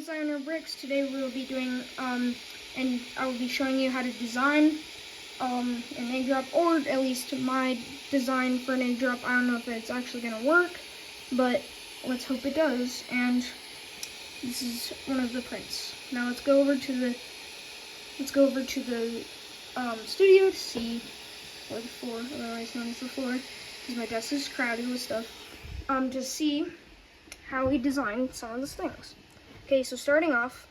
Designer Bricks. Today we will be doing, and I will be showing you how to design an egg drop, or at least my design for an egg drop. I don't know if it's actually going to work, but let's hope it does. And this is one of the prints. Now let's go over to the studio to see, or the floor, otherwise known as the floor, because my desk is crowded with stuff, to see how we designed some of those things. Okay, so starting off,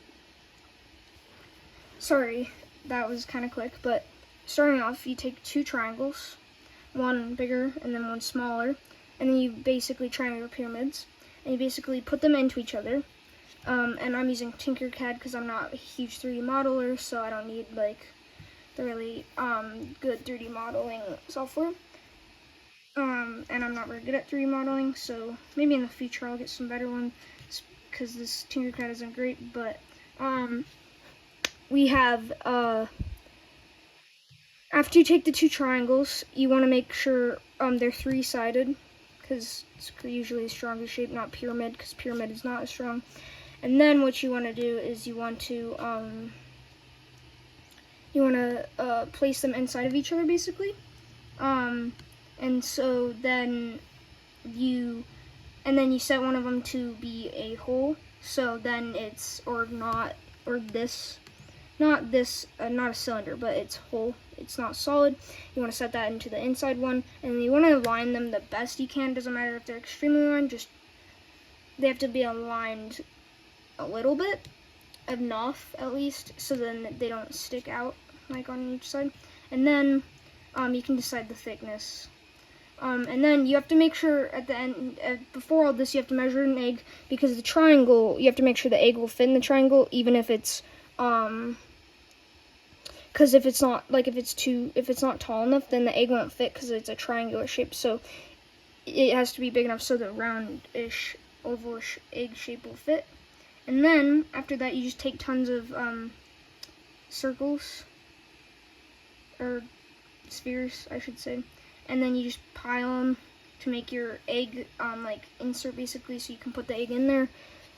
sorry, that was kind of quick, but starting off, you take two triangles, one bigger and then one smaller, and then you basically triangular pyramids, and you basically put them into each other. And I'm using Tinkercad because I'm not a huge 3D modeler, so I don't need like the really good 3D modeling software. And I'm not very good at 3D modeling, so maybe in the future I'll get some better ones, because this Tinkercad isn't great. But we have, after you take the two triangles, you want to make sure they're three-sided, because it's usually a stronger shape, not pyramid, because pyramid is not as strong. And then what you want to do is you want to place them inside of each other, basically. And so then you set one of them to be a hole. So then it's not a cylinder, but it's whole. It's not solid. You want to set that into the inside one, and you want to align them the best you can. Doesn't matter if they're extremely aligned, just they have to be aligned a little bit, enough at least, so then they don't stick out like on each side. And then you can decide the thickness. And then you have to make sure at the end, before all this, you have to measure an egg, because the triangle, you have to make sure the egg will fit in the triangle, even if it's, because if it's not tall enough, then the egg won't fit, because it's a triangular shape. So it has to be big enough so the roundish, ovalish egg shape will fit. And then after that, you just take tons of circles, or spheres, I should say, and then you just pile them to make your egg like insert, basically, so you can put the egg in there.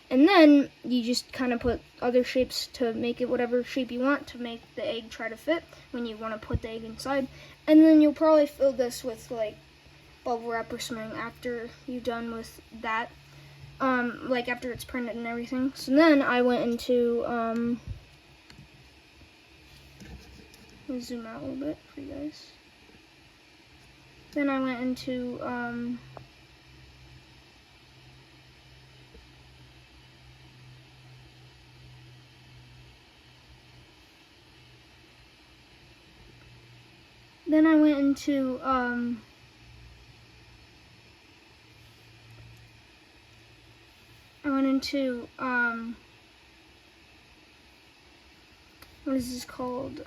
And then you just kind of put other shapes to make it whatever shape you want to make the egg try to fit when you want to put the egg inside. And then you'll probably fill this with like bubble wrap or something after you're done with that. Like after it's printed and everything. So then I went into, let me zoom out a little bit for you guys. Then I went into, what is this called?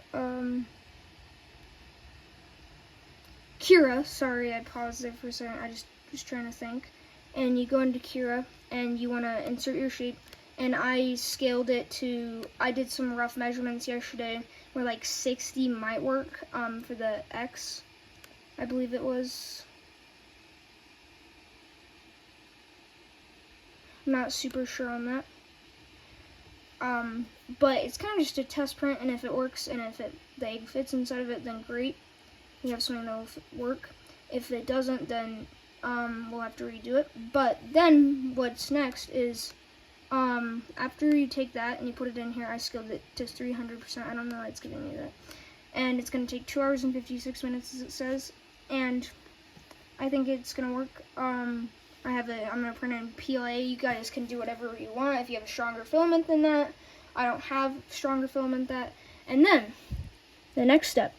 Cura, sorry, I paused there for a second, I just was trying to think. And you go into Cura, and you want to insert your shape, and I scaled it to, I did some rough measurements yesterday, where like 60 might work, for the X, I believe it was. I'm not super sure on that. But it's kind of just a test print, and if it works, and if the egg fits inside of it, then great. You have something that will work. If it doesn't, then we'll have to redo it. But then what's next is, after you take that and you put it in here, I scaled it to 300%. I don't know why it's giving me that. And it's going to take 2 hours and 56 minutes, as it says. And I think it's going to work. I'm going to print it in PLA. You guys can do whatever you want. If you have a stronger filament than that. I don't have stronger filament than that. And then, the next step.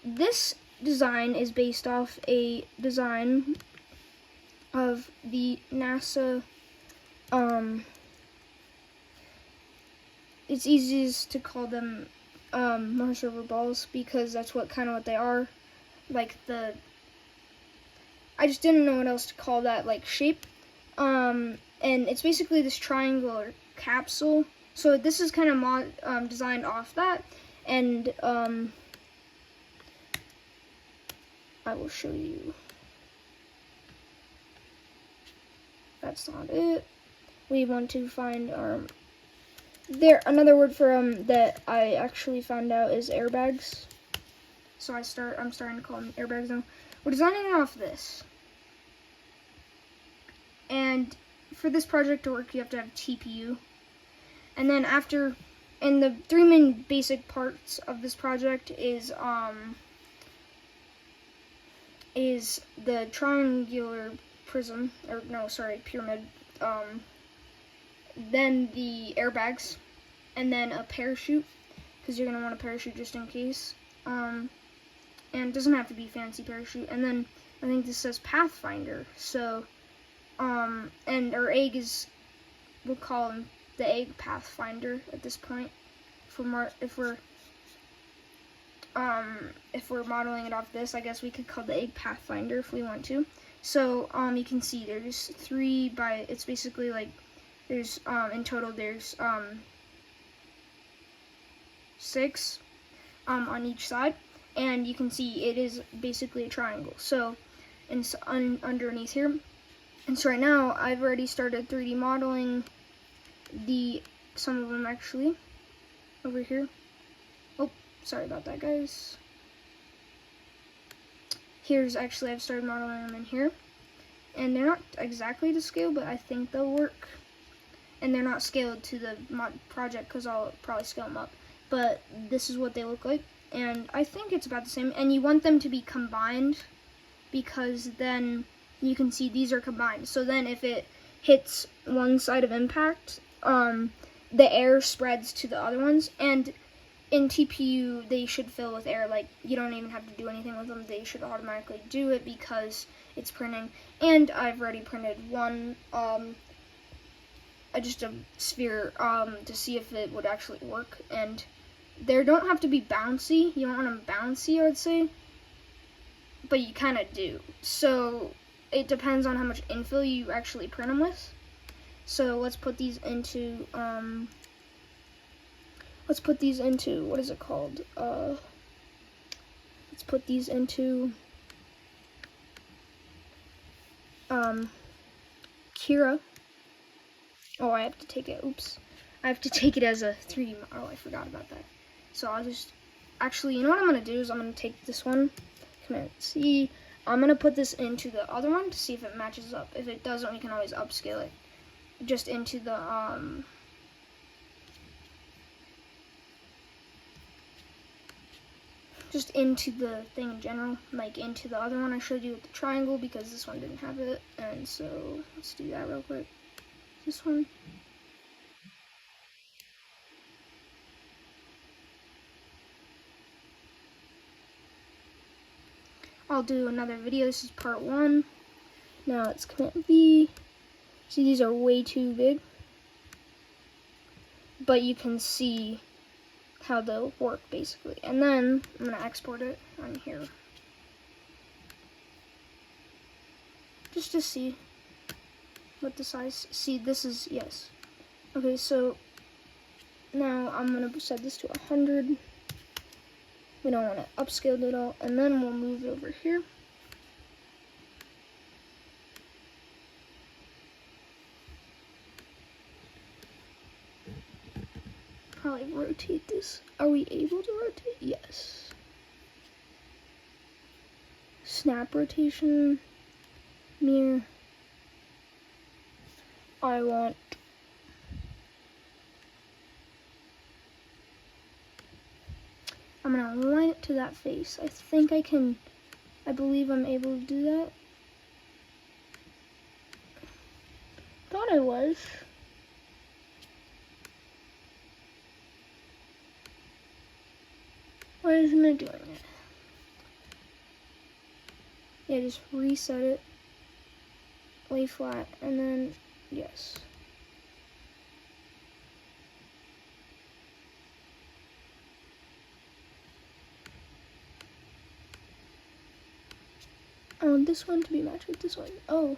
This design is based off a design of the NASA, it's easiest to call them Mars rover balls, because that's what they are. Like I just didn't know what else to call that like shape. And it's basically this triangular capsule. So this is kind of designed off that, and I will show you. That's not it. we want to find there. Another word for that I actually found out is airbags. So I'm starting to call them airbags now. We're designing it off this. And for this project to work, you have to have TPU. And then and the three main basic parts of this project is the triangular prism, or no, sorry, pyramid, then the airbags, and then a parachute, because you're going to want a parachute just in case, and it doesn't have to be fancy parachute, and then I think this says Pathfinder, so, and our egg we'll call him the egg Pathfinder at this point, if we're modeling it off this, I guess we could call the egg Pathfinder if we want to. So, you can see there's it's basically like, there's, in total there's, 6, on each side, and you can see it is basically a triangle. So, underneath here, and so right now, I've already started 3D modeling some of them actually, over here. Oh, sorry about that, guys. I've started modeling them in here. And they're not exactly to scale, but I think they'll work. And they're not scaled to the project because I'll probably scale them up. But this is what they look like. And I think it's about the same. And you want them to be combined because then you can see these are combined. So then if it hits one side of impact, the air spreads to the other ones. And in TPU, they should fill with air. Like, you don't even have to do anything with them. They should automatically do it because it's printing. And I've already printed one, just a sphere, to see if it would actually work. And they don't have to be bouncy. You don't want them bouncy, I would say. But you kind of do. So it depends on how much infill you actually print them with. So let's put these into, what is it called? Let's put these into, Kira. Oh, I have to take it, oops. I have to take it as a 3D, oh, I forgot about that. So I'll just, actually, you know what I'm going to do is I'm going to take this one, Command C, I'm going to put this into the other one to see if it matches up. If it doesn't, we can always upscale it, just into the, just into the thing in general, like into the other one I showed you with the triangle, because this one didn't have it, and so let's do that real quick. This one. I'll do another video. This is part 1. Now it's Command V. See, these are way too big, but you can see how they'll work basically. And then I'm gonna export it on here, just to see what the size. See, this is, yes. Okay, so now I'm gonna set this to 100. We don't want to upscale it all, and then we'll move it over here. Probably rotate this. Are we able to rotate? Yes. Snap rotation, mirror. I'm gonna align it to that face. I think I believe I'm able to do that. Thought I was. Why isn't it doing it? Yeah, just reset it. Lay flat, and then, yes. I want this one to be matched with this one. Oh.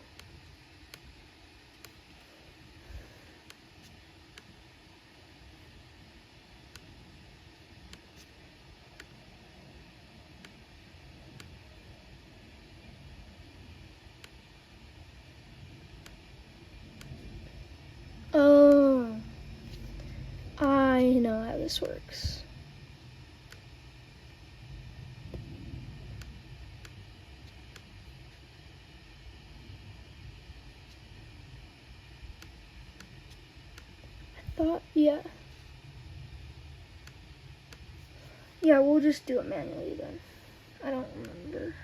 this works. I thought, yeah. Yeah, we'll just do it manually then. I don't remember.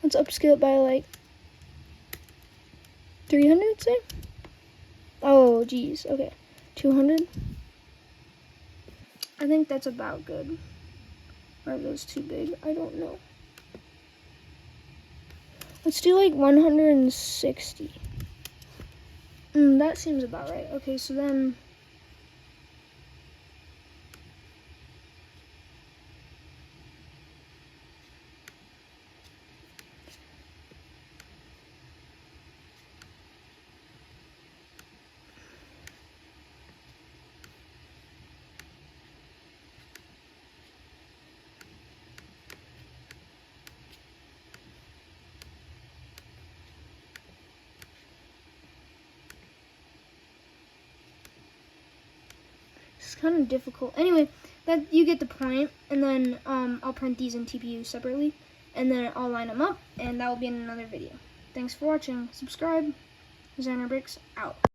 Let's upscale it by like 300, say? Oh, geez. Okay. 200. I think that's about good. Or are those too big? I don't know. Let's do like 160. That seems about right. Okay, so then... It's kind of difficult. Anyway, that you get the point, and then I'll print these in TPU separately, and then I'll line them up, and that will be in another video. Thanks for watching. Subscribe. Xander Bricks out.